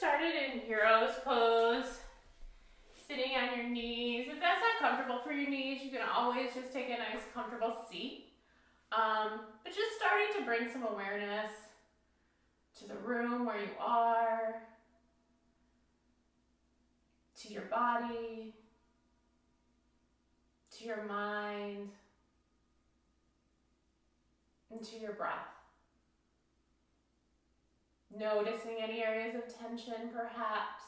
started in hero's pose, sitting on your knees. If that's not comfortable for your knees, you can always just take a nice comfortable seat. But just starting to bring some awareness to the room where you are, to your body, to your mind, and to your breath. Noticing any areas of tension, perhaps.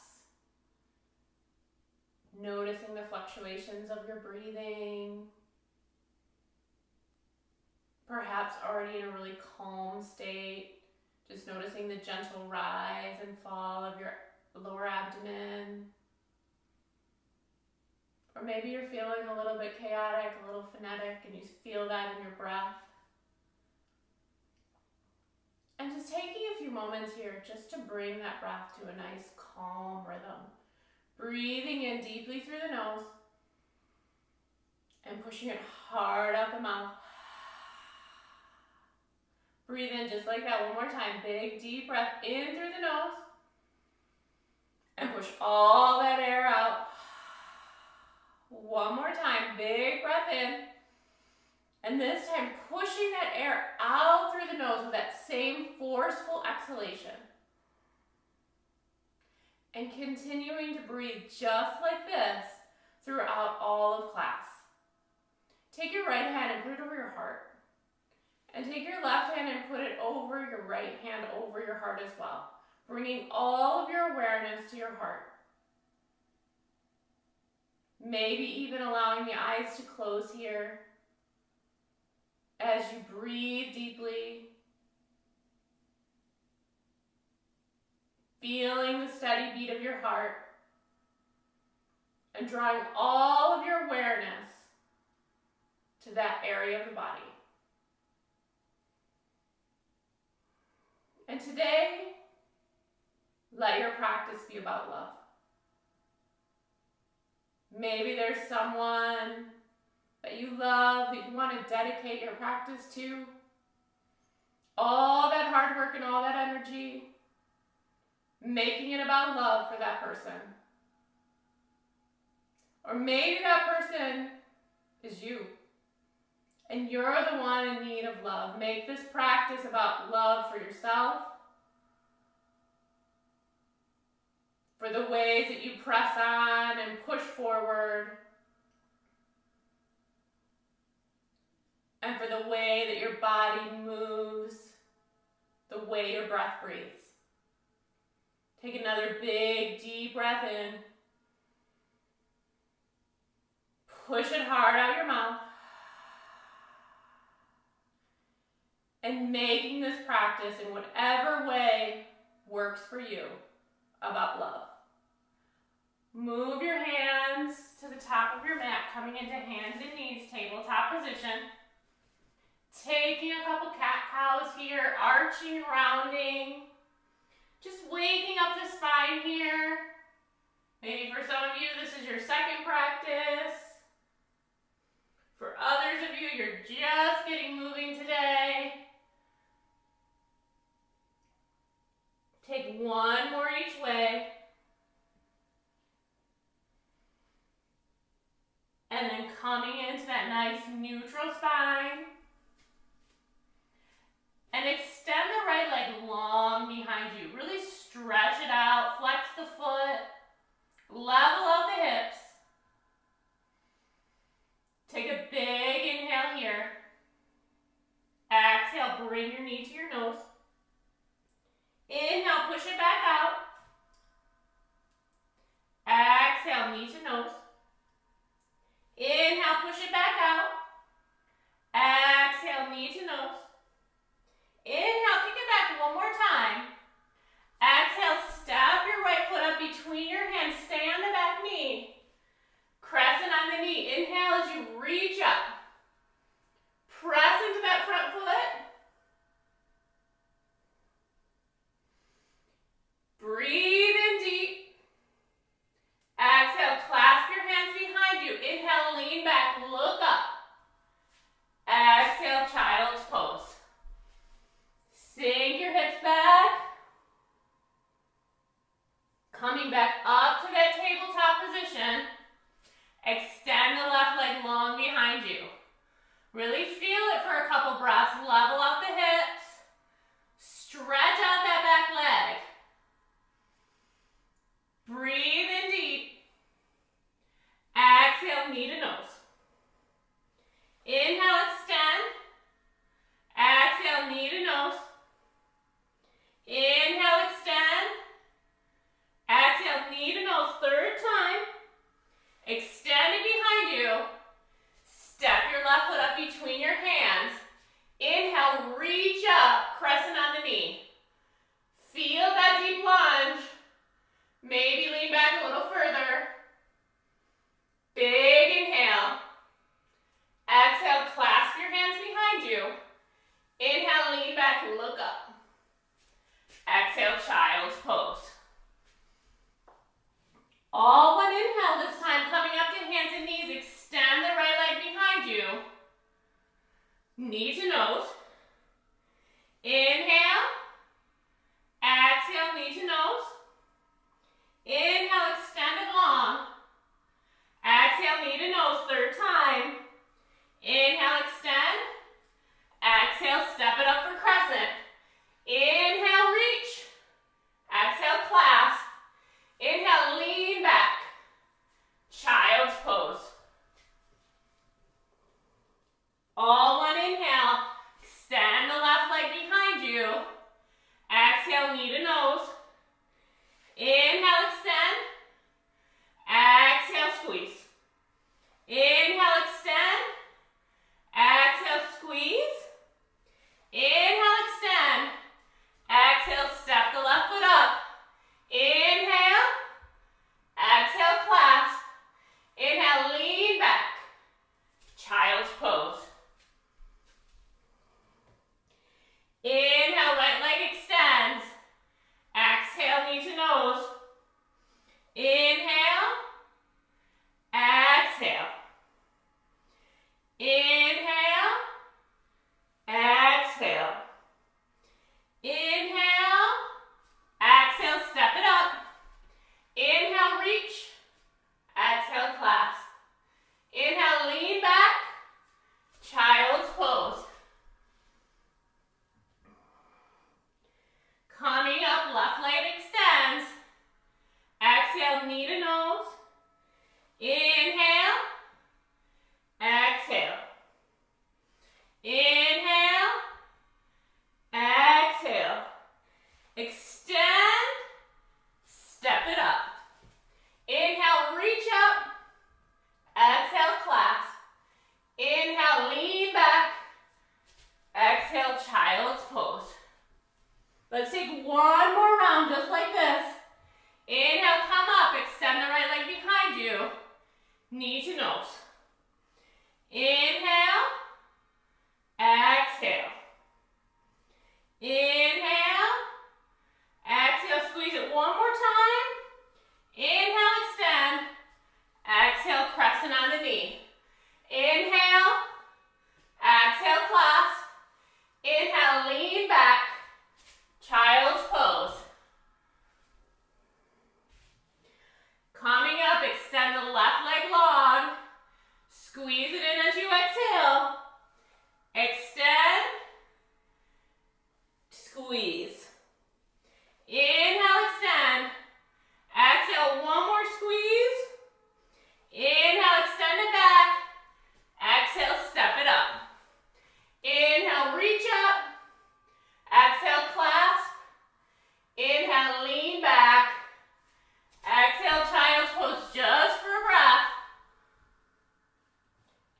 Noticing the fluctuations of your breathing. Perhaps already in a really calm state. Just noticing the gentle rise and fall of your lower abdomen. Or maybe you're feeling a little bit chaotic, a little frenetic, and you feel that in your breath. And just taking a few moments here just to bring that breath to a nice calm rhythm. Breathing in deeply through the nose and pushing it hard out the mouth. Breathe in just like that one more time. Big deep breath in through the nose and push all that air out. One more time. Big breath in. And this time, pushing that air out through the nose with that same forceful exhalation. And continuing to breathe just like this throughout all of class. Take your right hand and put it over your heart. And take your left hand and put it over your right hand, over your heart as well. Bringing all of your awareness to your heart. Maybe even allowing the eyes to close here. As you breathe deeply, feeling the steady beat of your heart, and drawing all of your awareness to that area of the body. And today, let your practice be about love. Maybe there's someone that you love, that you want to dedicate your practice to. All that hard work and all that energy, making it about love for that person. Or maybe that person is you, and you're the one in need of love. Make this practice about love for yourself, for the ways that you press on and push forward, and for the way that your body moves, the way your breath breathes. Take another big, deep breath in. Push it hard out your mouth. And making this practice in whatever way works for you about love. Move your hands to the top of your mat, coming into hands and knees, tabletop position. Taking a couple cat-cows here, arching, rounding. Just waking up the spine here. Maybe for some of you, this is your second practice. For others of you, you're just getting moving today. Take one more each way. And then coming into that nice neutral spine. And extend the right leg long behind you. Really stretch it out, flex the foot, level out the hips. Take a big inhale here. Exhale, bring your knee to your nose. Inhale, push it back out. Exhale, knee to nose. Inhale, push it back out. Exhale, knee to nose. Inhale, kick it back one more Coming back up to that tabletop position. Extend the left leg long behind you. Really feel it for a couple breaths. Level out the hips. Stretch out that back leg. Breathe in deep. Exhale, knee to nose. Inhale, extend. Exhale, knee to nose. Inhale, extend. Exhale, knee to nose. Third time. Extend it behind you. Step your left foot up between your hands. Inhale, reach up, crescent on the knee. Feel that deep lunge. Maybe lean back a little further. Big inhale. Exhale, clasp your hands behind you. Inhale, lean back, look up. Exhale, child's pose. All one inhale this time, coming up to hands and knees. Extend the right leg behind you. Knee to nose. Inhale. Exhale, knee to nose. Inhale, extend it long. Exhale, knee to nose. Third time. Inhale, extend. Exhale, step it up for crescent. Inhale, reach. Exhale, clasp. Inhale, lean back. Child's pose. All one inhale. Extend the left leg behind you. Exhale, knee to nose. Inhale, extend. Exhale, squeeze. Inhale, extend. Exhale, squeeze. Inhale, extend. Exhale, step the left foot up. Inhale. Exhale, clasp. Inhale, lean back. Child's pose. Inhale, right leg extends. Exhale, knee to nose. Inhale. Exhale. Inhale. Exhale. Inhale. Exhale, step it up. Inhale, reach. Exhale, clasp. Inhale, lean back. Child's pose. Coming up, left leg extends. Exhale, knee to nose. Inhale. Exhale. Inhale. Exhale. Extend. Step it up. Inhale, reach up. Exhale, clasp. Inhale, lean back. Exhale, child's pose. Let's take one more round just like this. Inhale, come up. Extend the right leg behind you. Knee to nose. Inhale. Exhale. Inhale. Exhale, squeeze it one more time. Inhale, extend. Exhale, crescent on the knee. Inhale. Exhale, clasp. Inhale, lean back. Child's pose. Coming up, extend the left leg long. Squeeze it in as you exhale. Extend. Squeeze. Inhale, extend. Exhale, one more squeeze. Inhale, extend it back. Exhale, step it up. Inhale, reach up. Exhale, clasp. Inhale, lean back. Exhale, child's pose just for a breath.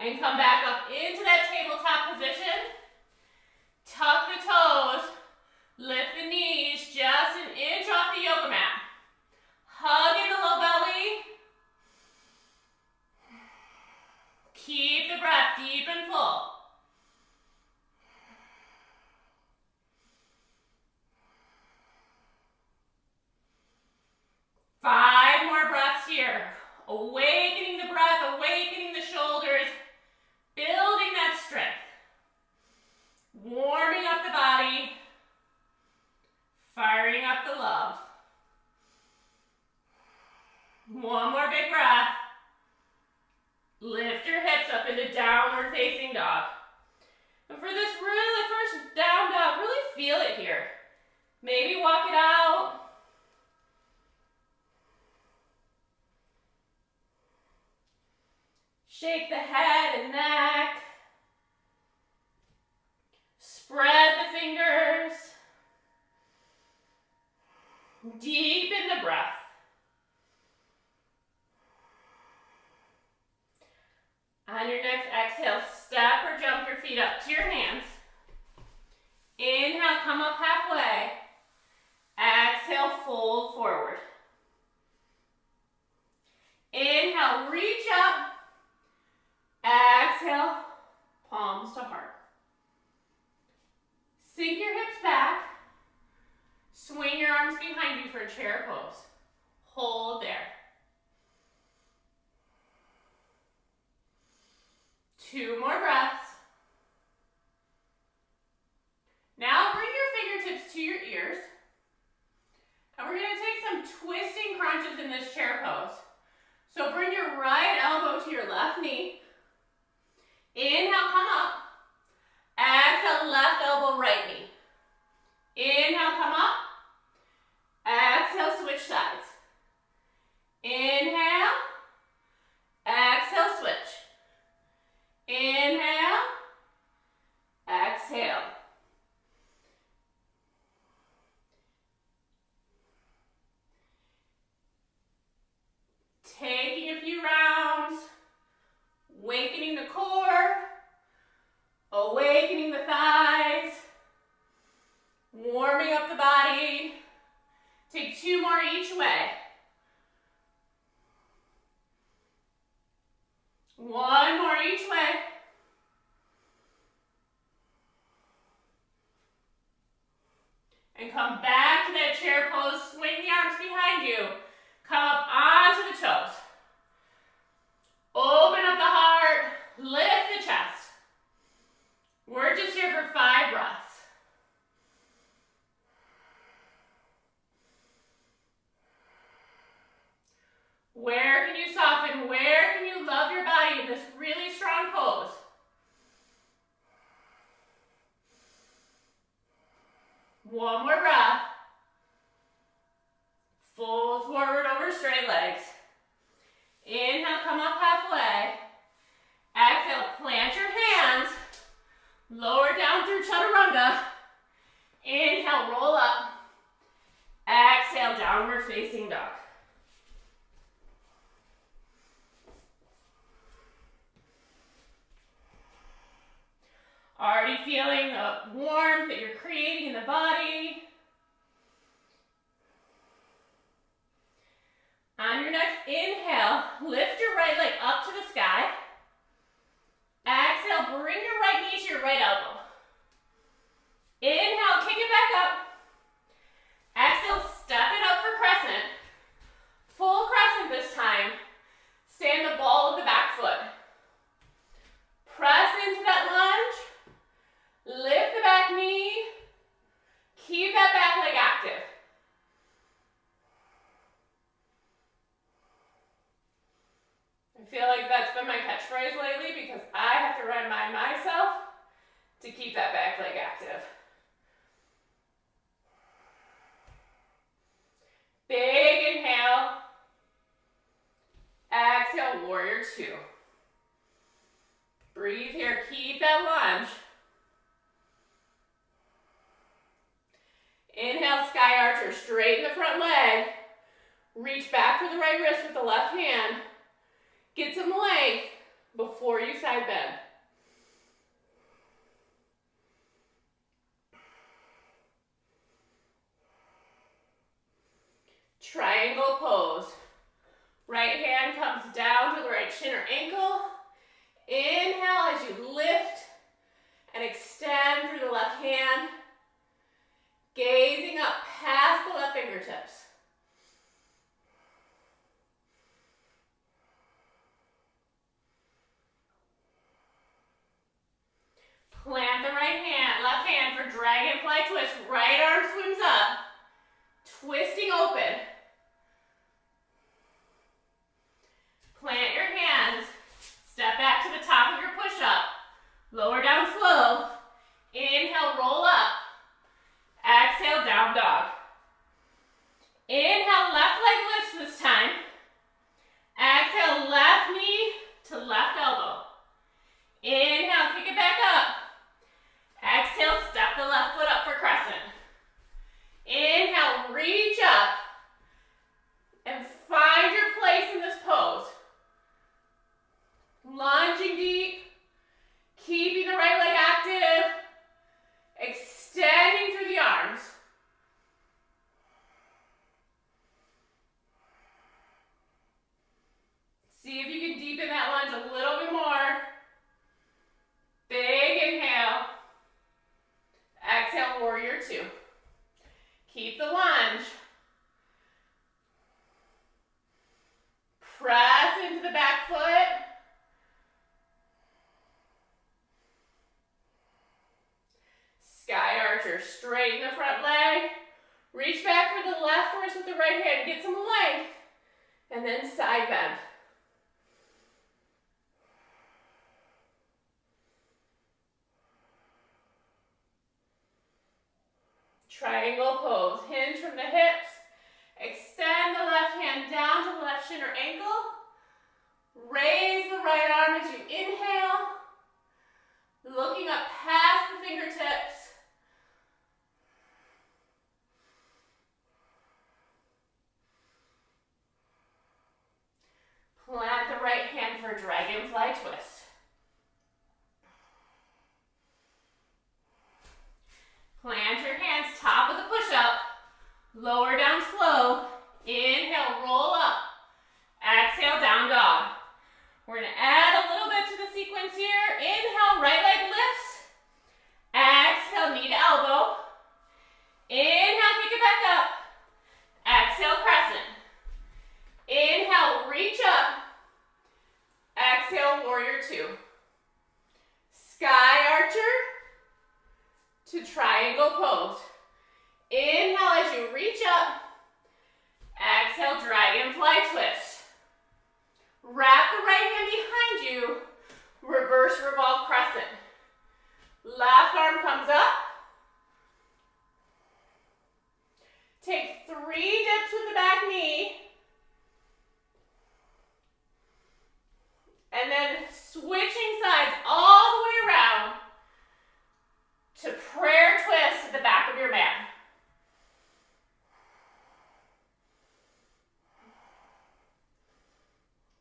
And come back up into that tabletop position. Tuck the toes. Lift the knees just an inch off the yoga mat. Hug in the low belly. Keep the breath deep and full. Five more breaths here. Awakening the breath, awakening the shoulders, building that strength. Warming up the body, firing up the love. One more big breath. Lift your hips up into downward facing dog. And for this really first down dog, really feel it here. Maybe walk it out. Shake the head and neck. Spread the fingers. Deepen the breath. On your next exhale, step or jump your feet up to your hands. Inhale, come up halfway. Exhale, fold forward. Inhale, reach up. Exhale, palms to heart. Sink your hips back. Swing your arms behind you for a chair pose. Hold there. 2 more breaths. Now bring your fingertips to your ears. And we're going to take some twisting crunches in this chair pose. So bring your right elbow to your left knee. Inhale, come up. Exhale, left elbow, right knee. Inhale, come up. Exhale, switch sides. Inhale. Exhale, switch. Inhale. Exhale. Taking a few rounds, awakening the core, awakening the thighs, warming up the body. Take 2 more each way. 1 more each way. And come back to that chair pose. Swing the arms behind you. Come up onto the toes. Open up the heart. Lift the chest. We're just here for 5 breaths. Where can you soften? Where can you love your body in this really strong pose? One more breath. Fold forward over straight legs. Inhale, come up halfway. Exhale, plant your hands. Lower down through chaturanga. Inhale, roll up. Exhale, downward facing dog. Already feeling the warmth that you're creating in the body. On your next inhale, lift your right leg up to the sky. Exhale, bring your right knee to your right elbow. Inhale, kick it back up. Exhale, step it up for crescent. Full crescent this time. Stand the ball of the back foot. Press into that lunge. Lift the back knee. Keep that back leg active. I feel like that's been my catchphrase lately because I have to remind myself to keep that back leg active. Big inhale. Exhale, warrior 2. Breathe here, keep that lunge. Inhale, sky archer, straighten the front leg. Reach back for the right wrist with the left hand. Get some length before you side bend. Triangle pose. Right hand comes down to the right shin or ankle. Inhale as you lift and extend through the left hand. Gazing up past the left fingertips. Plant the left hand for dragonfly twist. Right arm swims up, twisting open. down dog. Inhale, left leg lifts this time. Exhale, left knee to left elbow. Inhale, kick it back up. Exhale, step the left foot up for crescent. Inhale, reach up and find your place in this pose. Lunging deep, keeping the right leg active, extending through the arms. See if you can deepen that lunge a little bit more. Big inhale. Exhale, warrior two. Keep the lunge. Press into the back foot. Sky archer, straighten the front leg. Reach back for the left wrist with the right hand. Get some length. And then side bend. Triangle pose. Hinge from the hips. Extend the left hand down to the left shin or ankle. Raise the right arm as you inhale. Looking up past the fingertips. Plant the right hand for dragonfly twist. Plant your hands top of the push-up. Lower down slow. Inhale, roll up. Exhale, down dog. We're going to add a little bit to the sequence here. Inhale, right leg lifts. Exhale, knee to elbow. Inhale, kick it back up. Exhale, crescent. Inhale, reach up. Exhale, warrior two. Sky archer to triangle pose. Inhale as you reach up. Exhale, dragonfly twist. Wrap the right hand behind you. Reverse revolve crescent. Left arm comes up. Take 3 dips with the back knee. And then switching sides all the way around to prayer twist at the back of your mat.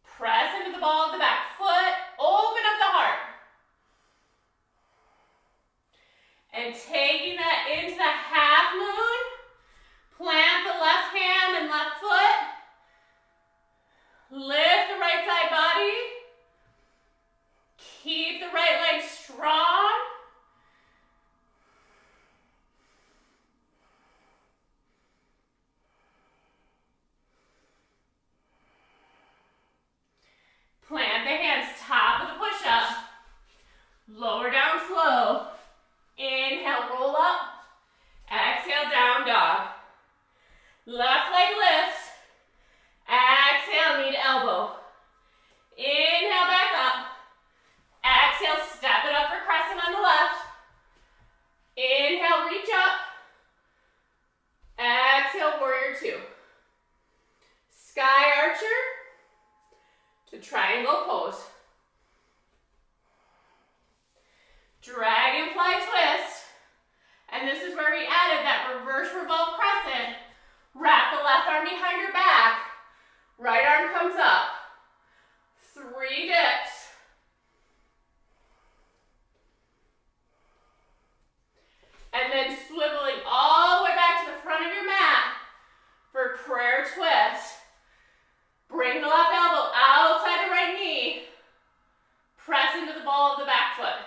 Press into the ball of the back foot. Open up the heart. And taking that into the half moon, plant the left hand and left foot. Lift the right side body. Keep the right leg strong. Plant the hands top of the push-up. Lower down slow. Inhale, roll up. Exhale, down dog. Left leg lifts. Exhale, knee to elbow. Inhale, back up. Exhale, step it up for crescent on the left. Inhale, reach up. Exhale, warrior two. Sky archer to triangle pose. Dragonfly twist. And this is where we added that reverse revolve crescent. Wrap the left arm behind your back. Right arm comes up. 3 dips. And then swiveling all the way back to the front of your mat for prayer twist. Bring the left elbow outside the right knee. Press into the ball of the back foot.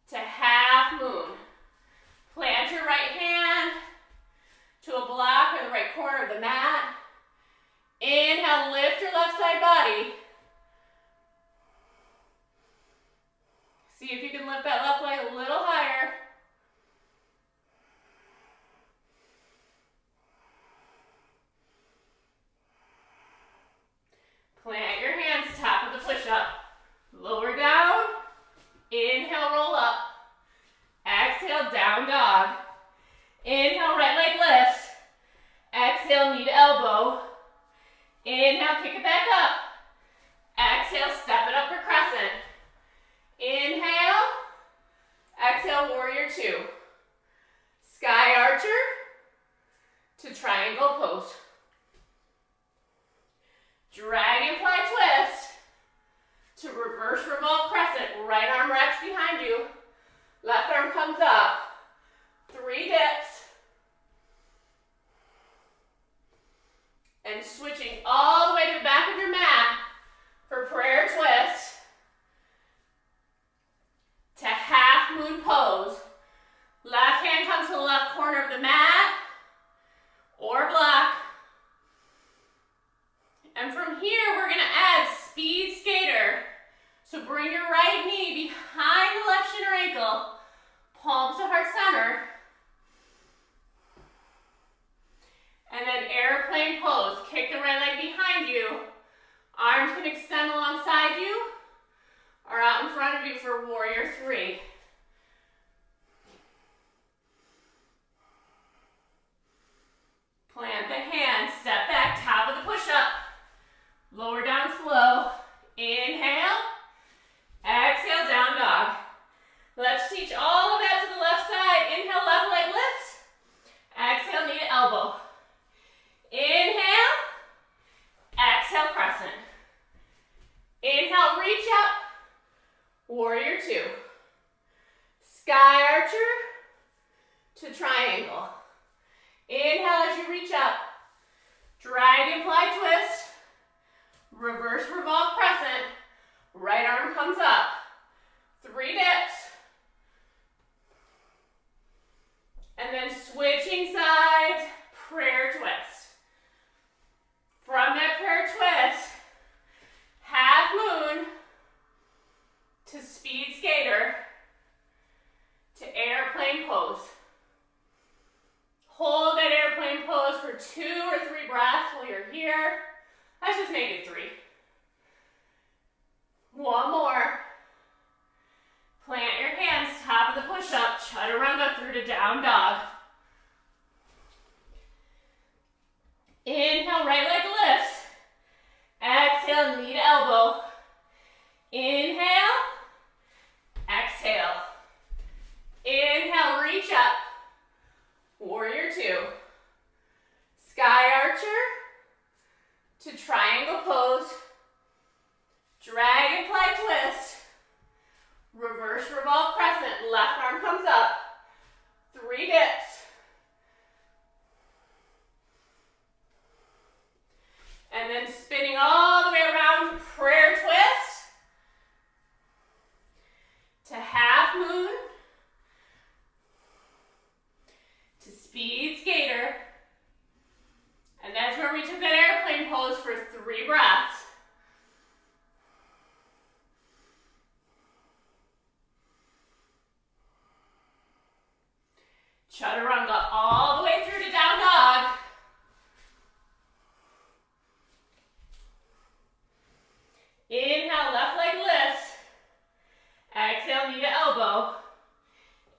To half moon. Plant your right hand to a block or the right corner of the mat. Inhale, lift your left side body. See if you can lift that left leg a little higher. Plant your hands top of the push-up. Lower down. Inhale, roll up. Exhale. Exhale, down dog. Inhale, right leg lifts. Exhale, knee to elbow. Inhale, kick it back up. Exhale, step it up for crescent. Inhale. Exhale, warrior two. Sky archer to triangle pose. Dragonfly twist to reverse revolve crescent. Right arm wraps behind you. Left arm comes up. 3 dips. And switching all the way to the back of your mat for prayer twist to half moon pose. Left hand comes to the left corner of the mat or block. And from here, we're gonna add speed skater. So bring your right knee behind the left shin or ankle, palms to heart center. And then airplane pose. Kick the right leg behind you. Arms can extend alongside you or out in front of you for warrior three. Plant the hands, step back, top of the push-up. Lower down slow. Inhale. Exhale, down dog. Let's teach all of that to the left side. Inhale, left leg lifts. Exhale, knee to elbow. Inhale. Exhale, crescent. Inhale, reach up. Warrior two. Sky archer to triangle. Inhale as you reach up. Dragonfly twist. Reverse revolve crescent. Right arm comes up. 3 dips. And then switching sides, prayer twist. From that prayer twist, half moon to speed skater to airplane pose. Hold that airplane pose for 2 or 3 breaths while you're here. Let's just make it 3. 1 more. Plant your hands, top of the push-up, chaturanga through to down dog. Inhale, right leg lifts. Exhale, knee to elbow. Inhale. Exhale. Inhale, reach up. Warrior two. Sky archer to triangle pose. Dragonfly twist. Reverse revolve crescent. Left arm comes up. 3 dips. And then spinning all the way around, prayer twist to half moon to speed skater. And that's where we took that airplane pose for 3 breaths. Chaturanga all the way through to down dog. Inhale, left leg lifts. Exhale, knee to elbow.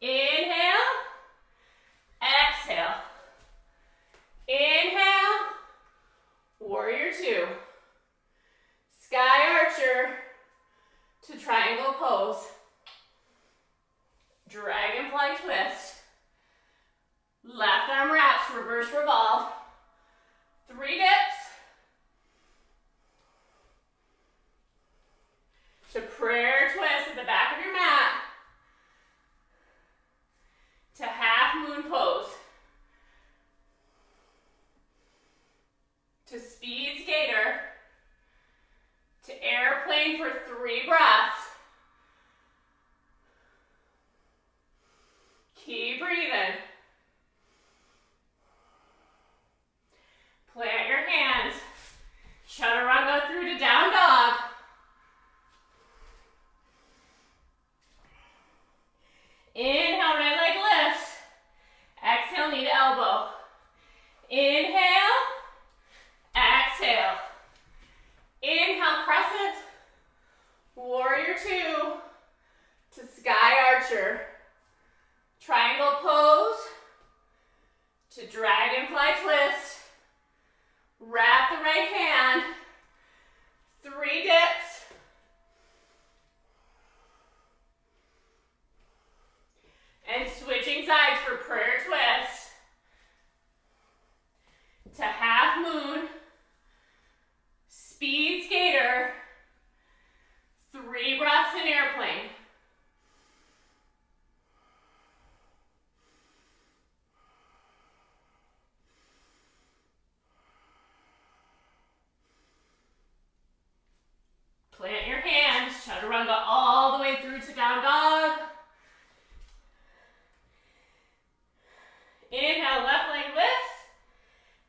Inhale. Exhale. Inhale. Warrior two. Sky archer to triangle pose. Dragonfly twist. Left arm wraps, reverse revolve. 3 dips. To prayer twist at the back of your mat. To half moon pose. To speed skater. To airplane for 3 breaths. Keep breathing. Plant your hands. Chaturanga through to down dog. Inhale, right leg lifts. Exhale, knee to elbow. Inhale. Exhale. Inhale, crescent. Warrior two to sky archer. sides for prayer twist to half moon, speed skater, 3 breaths in airplane. Plant your hands, chaturanga all the way through to down dog. Inhale, left leg lifts.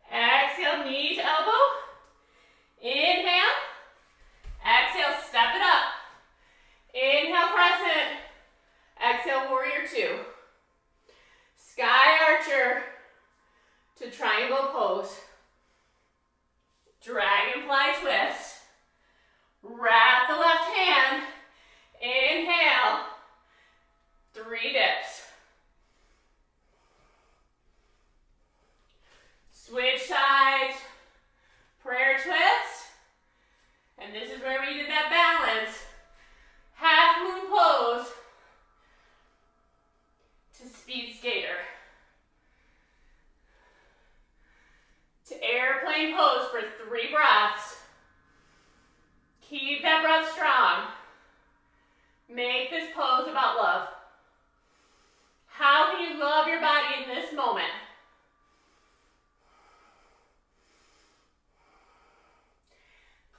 Exhale, knee to elbow. Inhale. Exhale, step it up. Inhale, crescent. Exhale, warrior 2. Sky archer to triangle pose. Dragonfly twist. Wrap the left hand. Inhale. 3 dips. Switch sides. Prayer twist. And this is where we did that balance. Half moon pose to speed skater. To airplane pose for 3 breaths. Keep that breath strong. Make this pose about love. How can you love your body in this moment?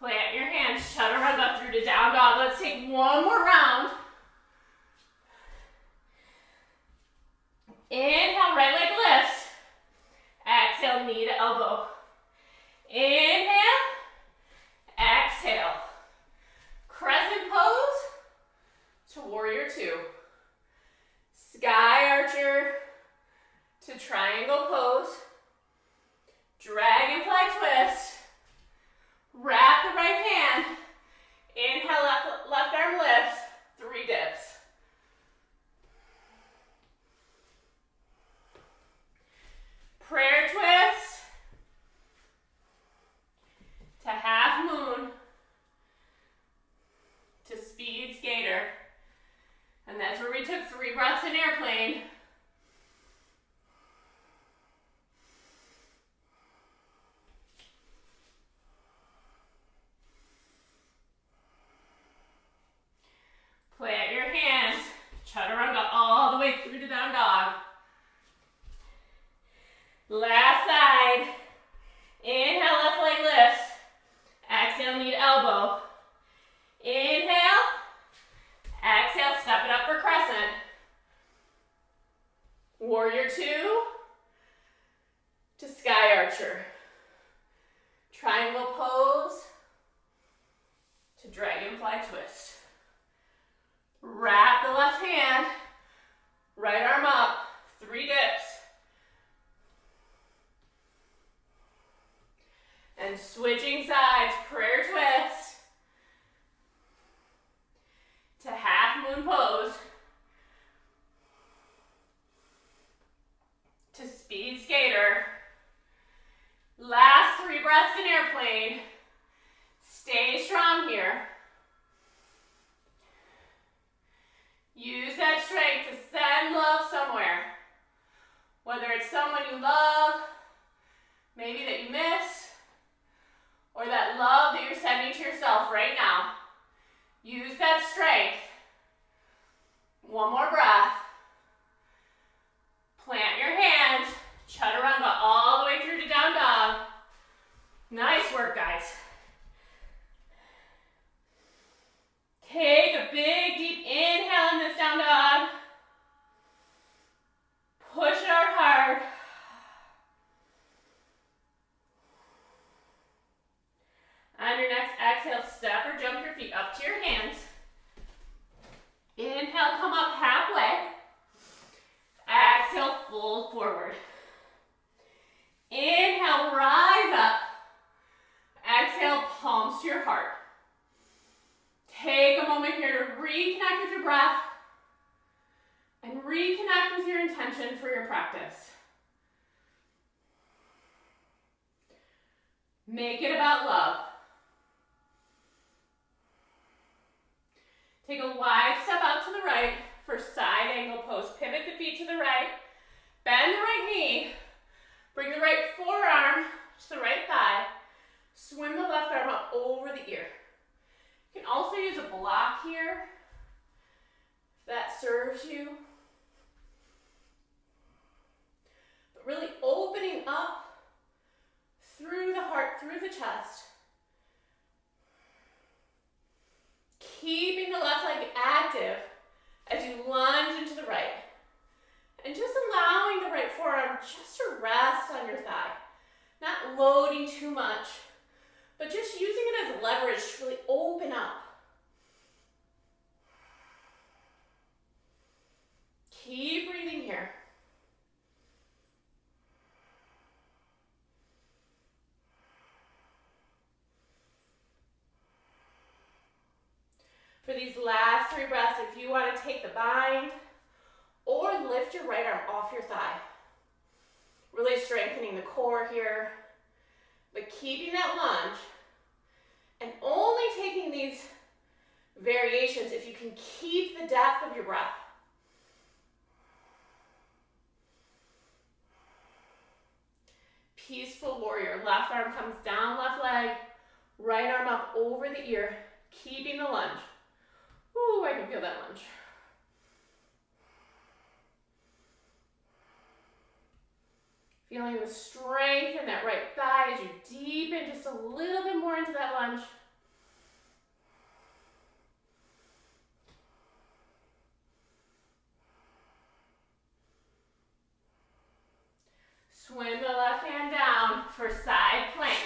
Plant your hands, chaturanga through to down dog. Let's take one more round. Inhale, right leg lifts. Exhale, knee to elbow. Inhale, exhale. Crescent pose to warrior 2. Sky archer to triangle pose. Dragonfly twist. Wrap the right hand. Inhale, left arm lifts. 3 dips. Prayer twist to half moon to speed skater. And that's where we took 3 breaths in airplane. Plant your hands, chaturanga all the way through to down dog. Last side. Inhale, left leg lifts. Exhale, knee to elbow. Inhale. Exhale, step it up for crescent. Warrior 2 to sky archer. Triangle pose to dragonfly twist. Wrap the left hand, right arm up, 3 dips. And switching sides, prayer twist to half moon pose to speed skater. Last 3 breaths in airplane. Stay strong here. Use that strength to send love somewhere. Whether it's someone you love, maybe that you miss, or that love that you're sending to yourself right now. Use that strength. One more breath. Plant your hands, chaturanga all the way through to down dog. Nice work, guys. Take a big, deep inhale in this down dog. Push it out hard. On your next exhale, step or jump your feet up to your hands. Inhale, come up halfway. Exhale, fold forward. Inhale, rise up. Exhale, palms to your heart. Take a moment here to reconnect with your breath and reconnect with your intention for your practice. Make it about love. Take a wide step out to the right for side angle pose. Pivot the feet to the right. Bend the right knee. Bring the right forearm to the right thigh. Swim the left arm up over the ear. You can also use a block here if that serves you. But really opening up through the heart, through the chest. Keeping the left leg active as you lunge into the right. And just allowing the right forearm just to rest on your thigh. Not loading too much, but just using it as leverage to really open up. Keep breathing here. For these last 3 breaths, if you want to take the bind or lift your right arm off your thigh. Really strengthening the core here, but keeping that lunge and only taking these variations if you can keep the depth of your breath. Peaceful warrior. Left arm comes down, left leg, right arm up over the ear, keeping the lunge. Ooh, I can feel that lunge. Feeling the strength in that right thigh as you deepen just a little bit more into that lunge. Swim the left hand down for side plank.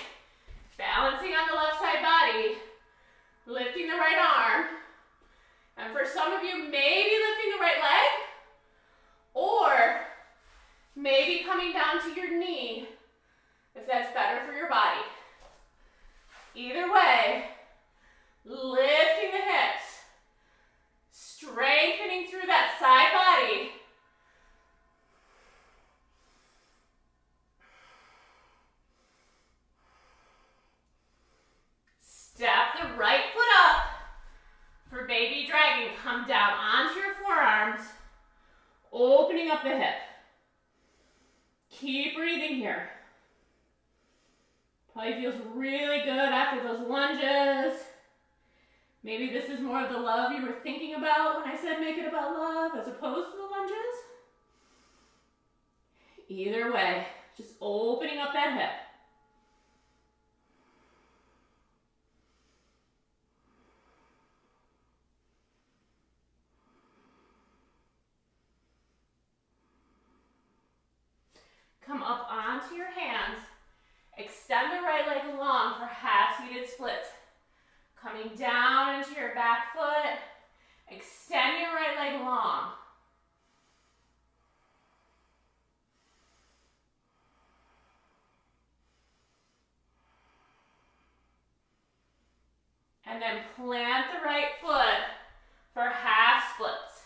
Balancing on the left side body, lifting the right arm. And for some of you, maybe lifting the right leg, or maybe coming down to your knee, if that's better for your body. Either way, lifting the hips, strengthening through that side body. Step the right foot up for baby dragon. Come down onto your forearms, opening up the hip. Keep breathing here. Probably feels really good after those lunges. Maybe this is more of the love you were thinking about when I said make it about love as opposed to the lunges. Either way, just opening up that hip. Come up onto your hands. Extend the right leg long for half-seated splits. Coming down into your back foot. Extend your right leg long. And then plant the right foot for half splits.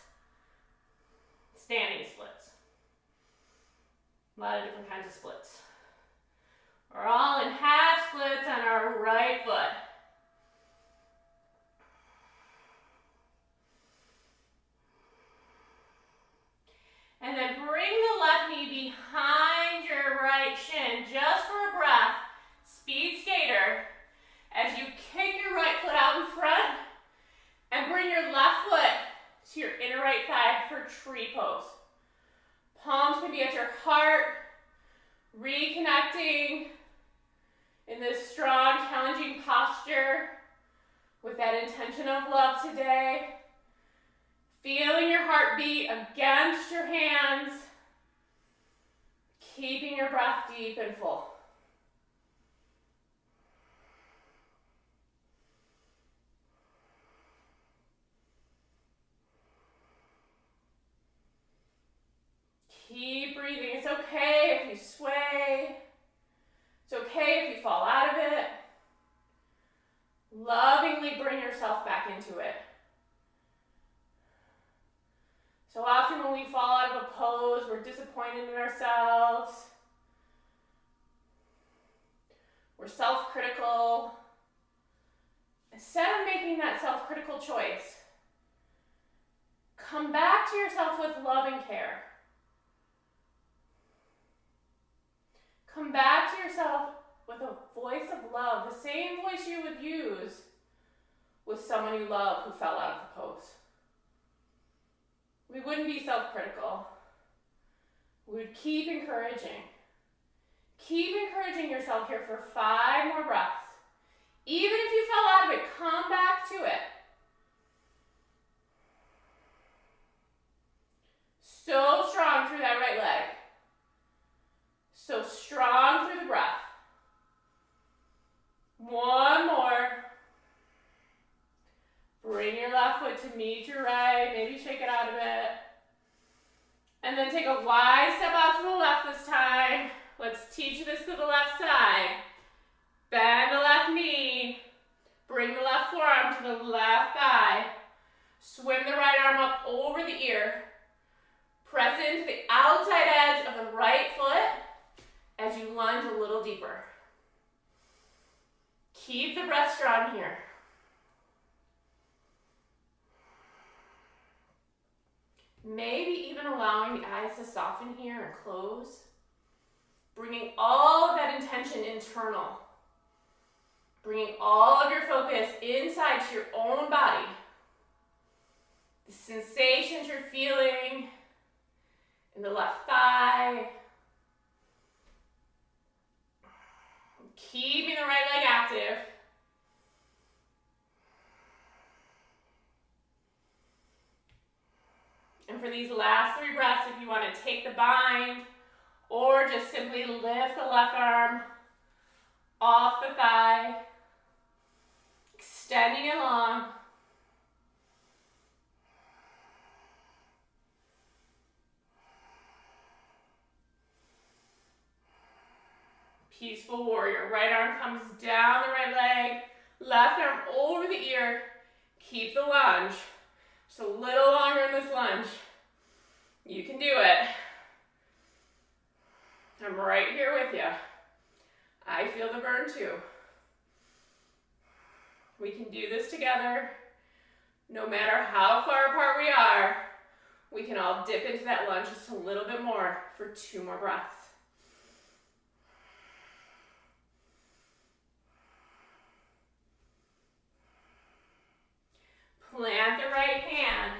Standing splits. A lot of different kinds of splits. We're all in half splits on our right foot. And then bring the left knee behind your right shin just for a breath. Speed skater. As you kick your right foot out in front and bring your left foot to your inner right thigh for tree pose. Palms can be at your heart, reconnecting in this strong, challenging posture with that intention of love today. Feeling your heart beat against your hands, keeping your breath deep and full. Keep breathing. It's okay if you sway. It's okay if you fall out of it. Lovingly bring yourself back into it. So often when we fall out of a pose, we're disappointed in ourselves. We're self-critical. Instead of making that self-critical choice, come back to yourself with love and care. Come back to yourself with a voice of love, the same voice you would use with someone you love who fell out of the pose. We wouldn't be self-critical. We would keep encouraging. Keep encouraging yourself here for 5 more breaths. Even if you fell out of it, come back to it. So strong through that right leg. So strong through the breath. 1 more. Bring your left foot to meet your right. Maybe shake it out a bit. And then take a wide step out to the left this time. Let's teach this to the left side. Bend the left knee. Bring the left forearm to the left thigh. Swim the right arm up over the ear. Press into the outside edge of the right foot as you lunge a little deeper. Keep the breath strong here. Maybe even allowing the eyes to soften here and close. Bringing all of that intention internal. Bringing all of your focus inside to your own body. The sensations you're feeling in the left thigh. Keeping the right leg active. And for these last 3 breaths, if you want to take the bind or just simply lift the left arm off the thigh, extending it long. Peaceful warrior. Right arm comes down the right leg, left arm over the ear. Keep the lunge. Just a little longer in this lunge. You can do it. I'm right here with you. I feel the burn too. We can do this together. No matter how far apart we are, we can all dip into that lunge just a little bit more for 2 more breaths. Plant the right hand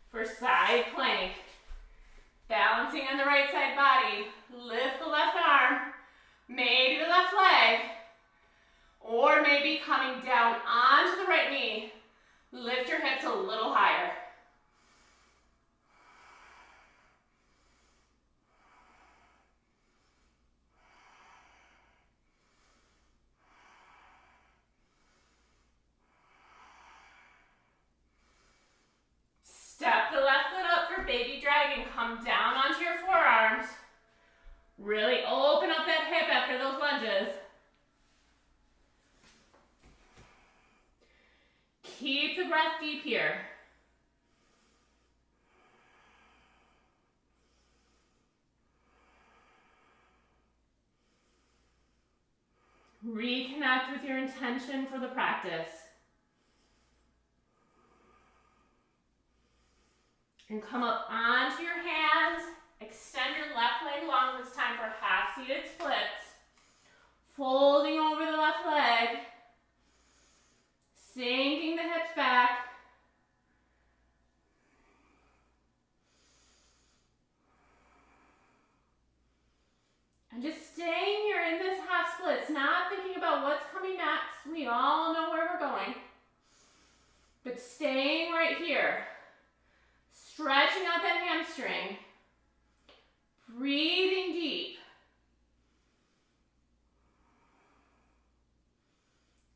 for side plank. Balancing on the right side body. Lift the left arm, maybe the left leg, or maybe coming down onto the right knee. Lift your hips a little higher. Step the left foot up for baby dragon. Come down onto your forearms. Really open up that hip after those lunges. Keep the breath deep here. Reconnect with your intention for the practice. And come up onto your hands. Extend your left leg long this time for half-seated splits. Folding over the left leg. Sinking the hips back. And just staying here in this half splits, not thinking about what's coming next. We all know where we're going. But staying right here. Stretching out that hamstring. Breathing deep.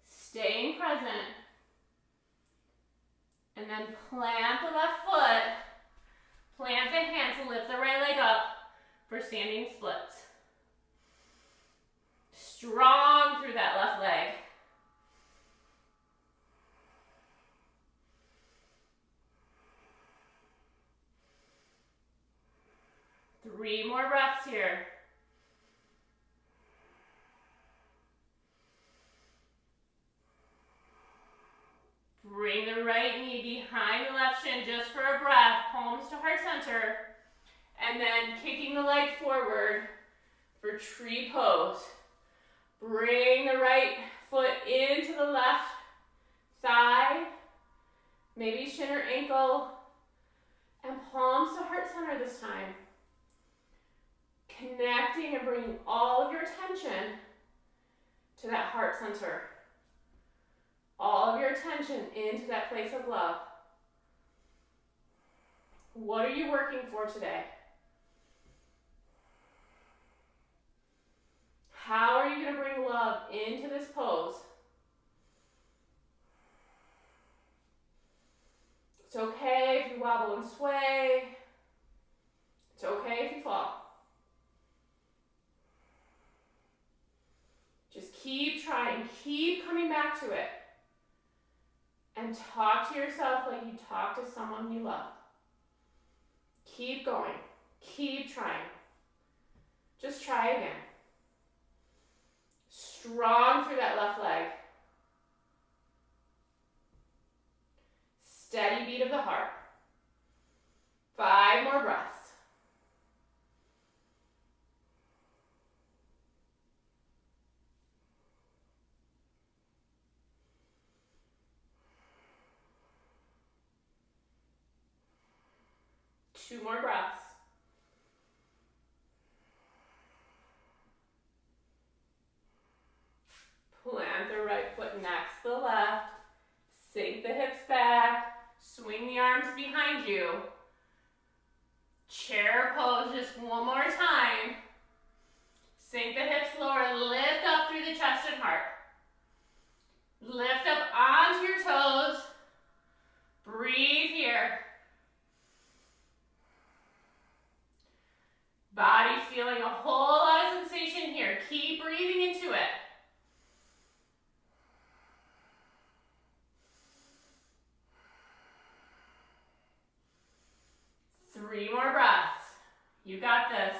Staying present. And then plant the left foot. Plant the hands to lift the right leg up for standing splits. Strong through that left leg. Three more breaths here. Bring the right knee behind the left shin just for a breath, palms to heart center, and then kicking the leg forward for tree pose. Bring the right foot into the left thigh, maybe shin or ankle, and palms to heart center this time. Connecting and bringing all of your attention to that heart center. All of your attention into that place of love. What are you working for today? How are you going to bring love into this pose? It's okay if you wobble and sway. It's okay if you fall. Just keep trying, keep coming back to it. And talk to yourself like you talk to someone you love. Keep going, keep trying. Just try again. Strong through that left leg. Steady beat of the heart. 5 more breaths. Two more breaths. Plant the right foot next to the left. Sink the hips back. Swing the arms behind you. Chair pose just one more time. Sink the hips lower. Lift up through the chest and heart. Lift up onto your toes. Breathe here. Body feeling a whole lot of sensation here. Keep breathing into it. Three more breaths. You got this.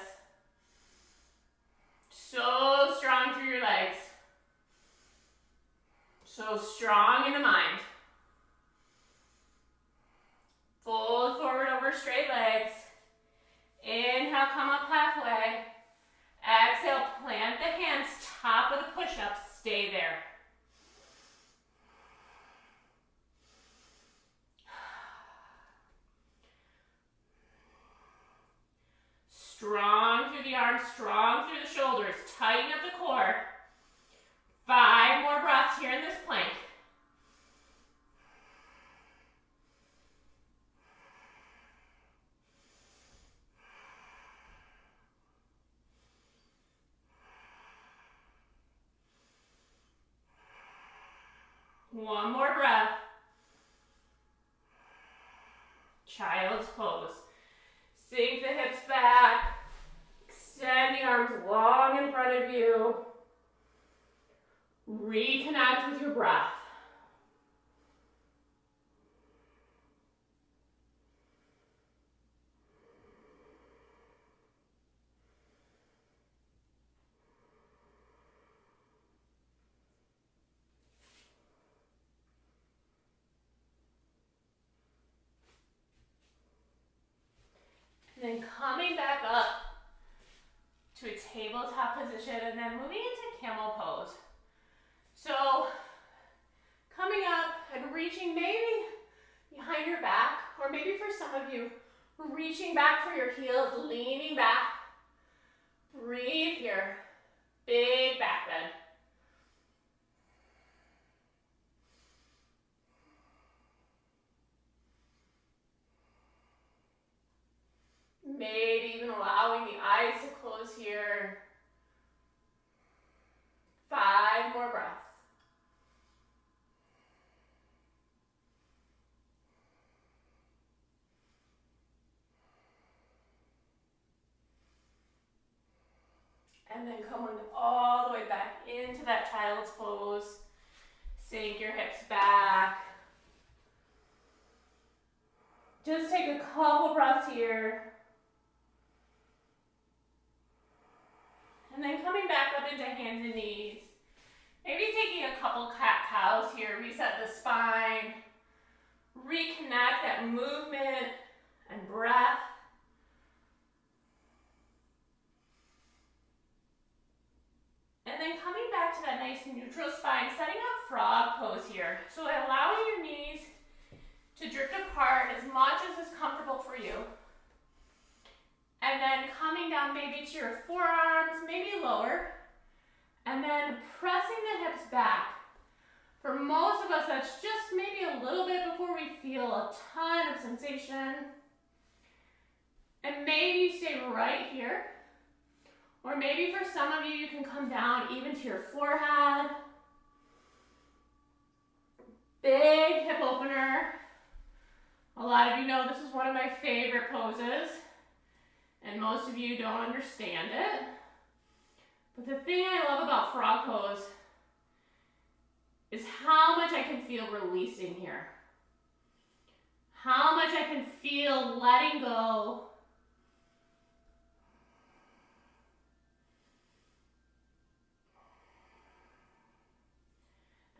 So strong through your legs. So strong in the mind. Fold forward over straight legs. Inhale, come up halfway. Exhale, plant the hands, top of the push-up, stay there. Strong through the arms, strong through the shoulders. Tighten up the core. 5 more breaths here in this plank. One more breath. Child's pose. Sink the hips back. Extend the arms long in front of you. Reconnect with your breath. And then coming back up to a tabletop position and then moving into camel pose. So coming up and reaching maybe behind your back, or maybe for some of you, reaching back for your heels, leaning back. Breathe here. Big back bend. Maybe even allowing the eyes to close here. 5 more breaths. And then coming all the way back into that child's pose. Sink your hips back. Just take a couple breaths here. And then coming back up into hands and knees. Maybe taking a couple cat-cows here. Reset the spine. Reconnect that movement and breath. nice neutral spine, setting up frog pose here. So allowing your knees to drift apart as much as is comfortable for you. And then coming down maybe to your forearms, maybe lower. And then pressing the hips back. For most of us, that's just maybe a little bit before we feel a ton of sensation. And maybe stay right here. Or maybe for some of you, you can come down even to your forehead. Big hip opener. A lot of you know this is one of my favorite poses. And most of you don't understand it. But the thing I love about frog pose is how much I can feel releasing here. How much I can feel letting go.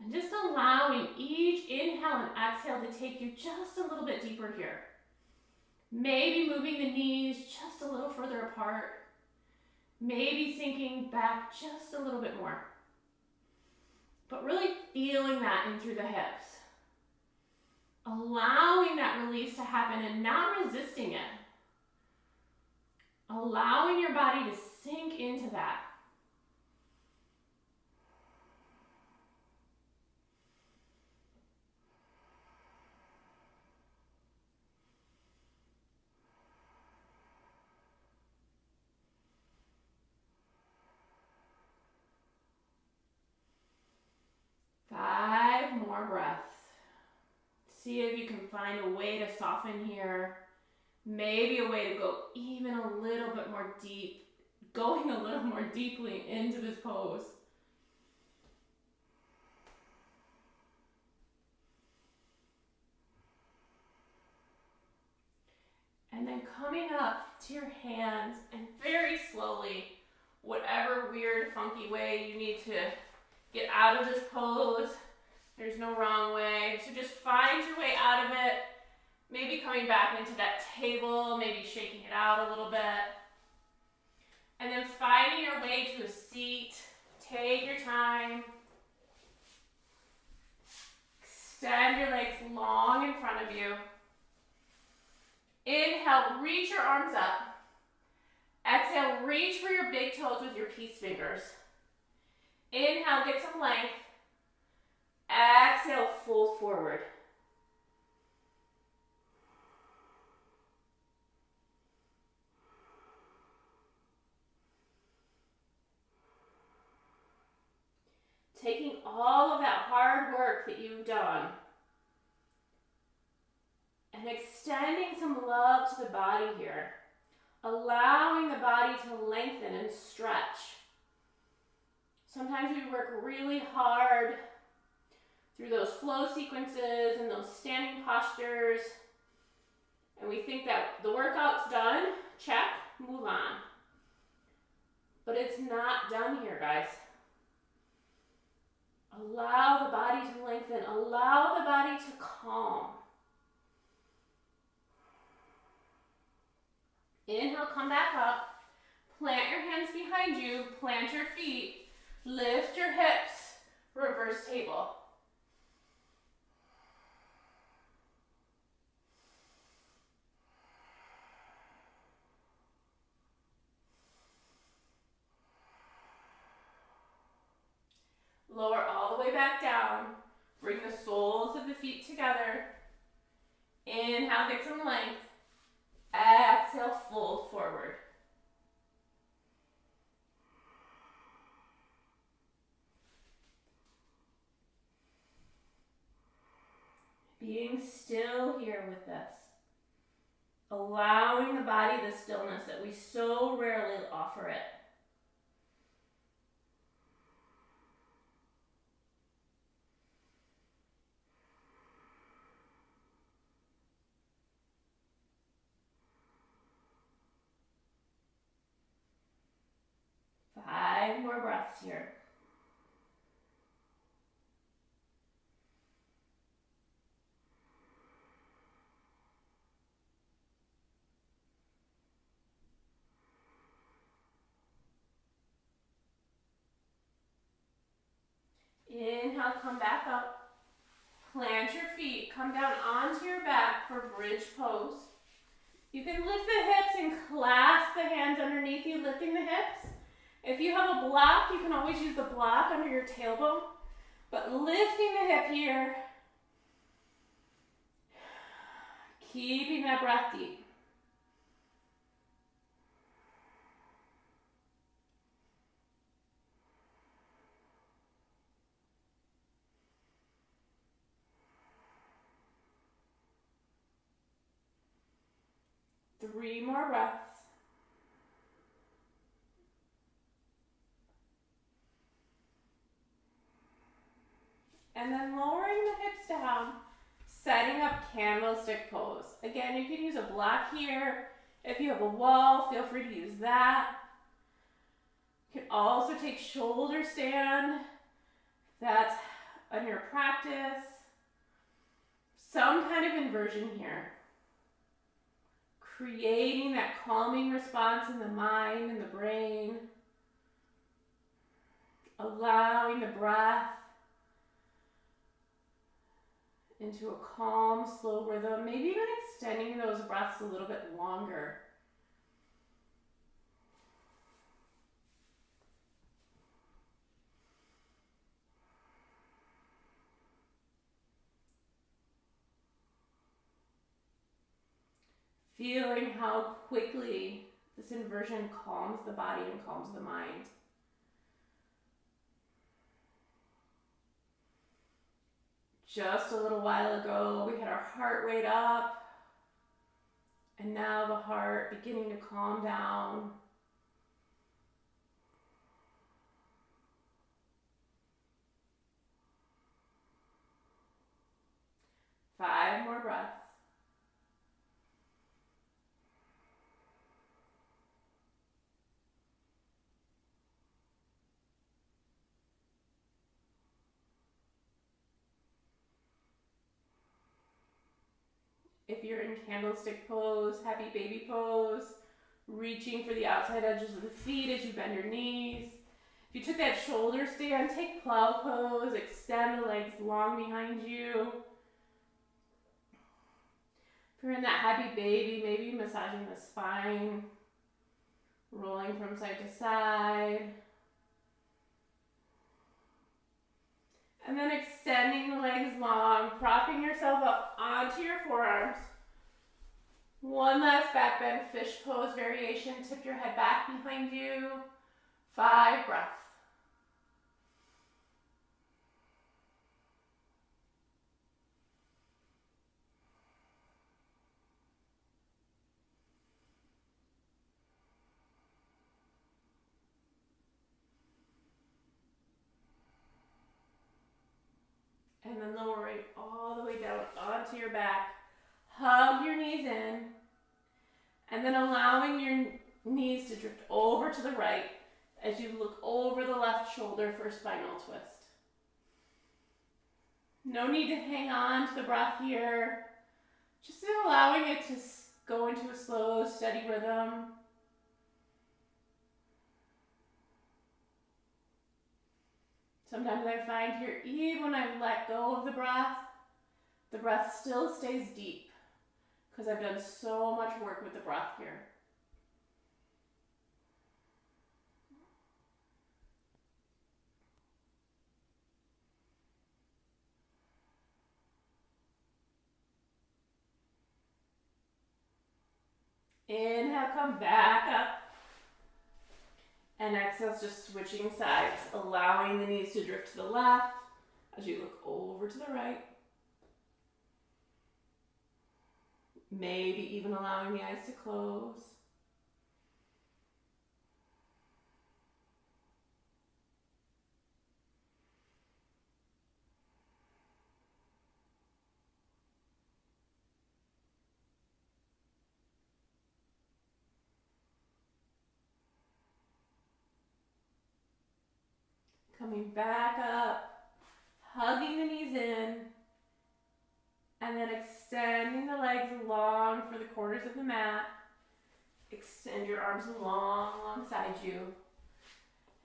And just allowing each inhale and exhale to take you just a little bit deeper here. Maybe moving the knees just a little further apart. Maybe sinking back just a little bit more. But really feeling that in through the hips. Allowing that release to happen and not resisting it. Allowing your body to sink into that. More breaths. See if you can find a way to soften here. Maybe a way to go even a little bit more deep, going a little more deeply into this pose. And then coming up to your hands and very slowly, whatever weird, funky way you need to get out of this pose. There's no wrong way. So just find your way out of it. Maybe coming back into that table, maybe shaking it out a little bit. And then finding your way to a seat. Take your time. Extend your legs long in front of you. Inhale, reach your arms up. Exhale, reach for your big toes with your peace fingers. Inhale, get some length. Exhale, fold forward. Taking all of that hard work that you've done and extending some love to the body here. Allowing the body to lengthen and stretch. Sometimes we work really hard through those flow sequences and those standing postures, and we think that the workout's done, check, move on. But it's not done here, guys. Allow the body to lengthen, allow the body to calm. Inhale, come back up, plant your hands behind you, plant your feet, lift your hips, reverse table. Lower all the way back down. Bring the soles of the feet together. Inhale, get some length. Exhale, fold forward. Being still here with this. Allowing the body the stillness that we so rarely offer it. Five more breaths here. Inhale, come back up. Plant your feet, come down onto your back for bridge pose. You can lift the hips and clasp the hands underneath you, lifting the hips. If you have a block, you can always use the block under your tailbone, but lifting the hip here, keeping that breath deep. Three more breaths. And then lowering the hips down, setting up candlestick pose. Again, you can use a block here. If you have a wall, feel free to use that. You can also take shoulder stand. That's on your practice. Some kind of inversion here. Creating that calming response in the mind and the brain. Allowing the breath into a calm, slow rhythm. Maybe even extending those breaths a little bit longer. Feeling how quickly this inversion calms the body and calms the mind. Just a little while ago, we had our heart rate up, and now the heart beginning to calm down. Five more breaths. If you're in candlestick pose, happy baby pose, reaching for the outside edges of the feet as you bend your knees. If you took that shoulder stand, take plow pose, extend the legs long behind you. If you're in that happy baby, maybe massaging the spine, rolling from side to side. And then extending the legs long, propping yourself up onto your forearms. One last back bend, fish pose variation. Tip your head back behind you. 5 breaths. And then lowering all the way down onto your back. Hug your knees in. And then allowing your knees to drift over to the right as you look over the left shoulder for a spinal twist. No need to hang on to the breath here. Just allowing it to go into a slow, steady rhythm. Sometimes I find here, even when I let go of the breath still stays deep because I've done so much work with the breath here. Inhale, come back up. And exhale, just switching sides, allowing the knees to drift to the left as you look over to the right. Maybe even allowing the eyes to close. Coming back up, hugging the knees in, and then extending the legs long for the corners of the mat. Extend your arms long alongside you.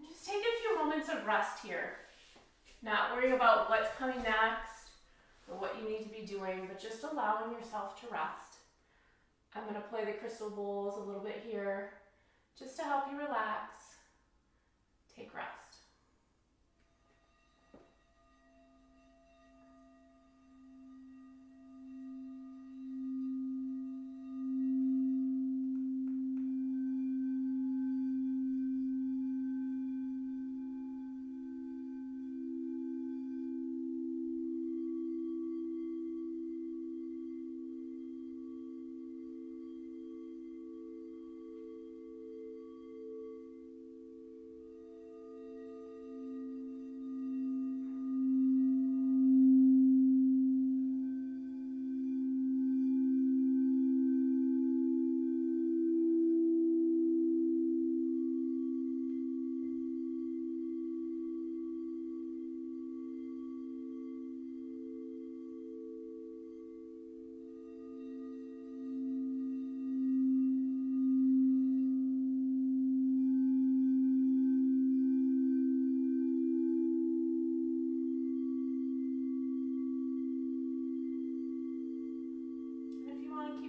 And just take a few moments of rest here. Not worrying about what's coming next or what you need to be doing, but just allowing yourself to rest. I'm going to play the crystal bowls a little bit here just to help you relax. Take rest.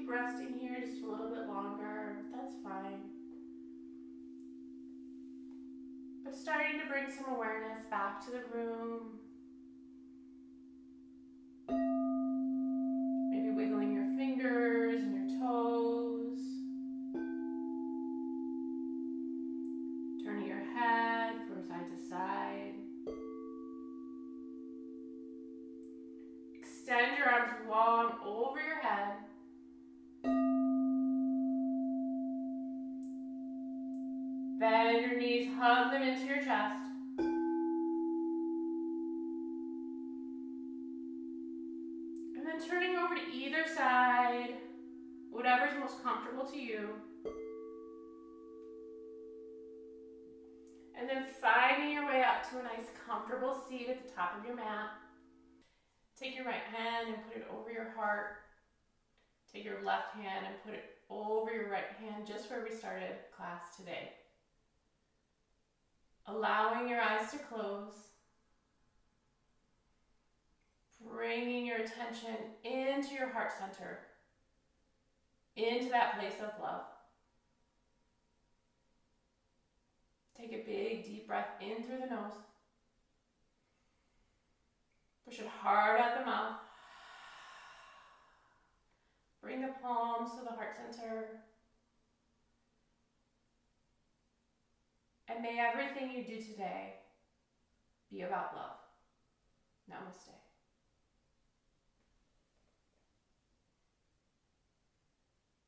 Resting here just a little bit longer, that's fine. But starting to bring some awareness back to the room. Maybe wiggling your fingers and your toes. Turning your head from side to side. Extend your arms long over your head. Bend your knees, hug them into your chest. And then turning over to either side, whatever's most comfortable to you. And then finding your way up to a nice comfortable seat at the top of your mat. Take your right hand and put it over your heart. Take your left hand and put it over your right hand, just where we started class today. Allowing your eyes to close. Bringing your attention into your heart center. Into that place of love. Take a big deep breath in through the nose. Push it hard out the mouth. Bring the palms to the heart center. And may everything you do today be about love. Namaste.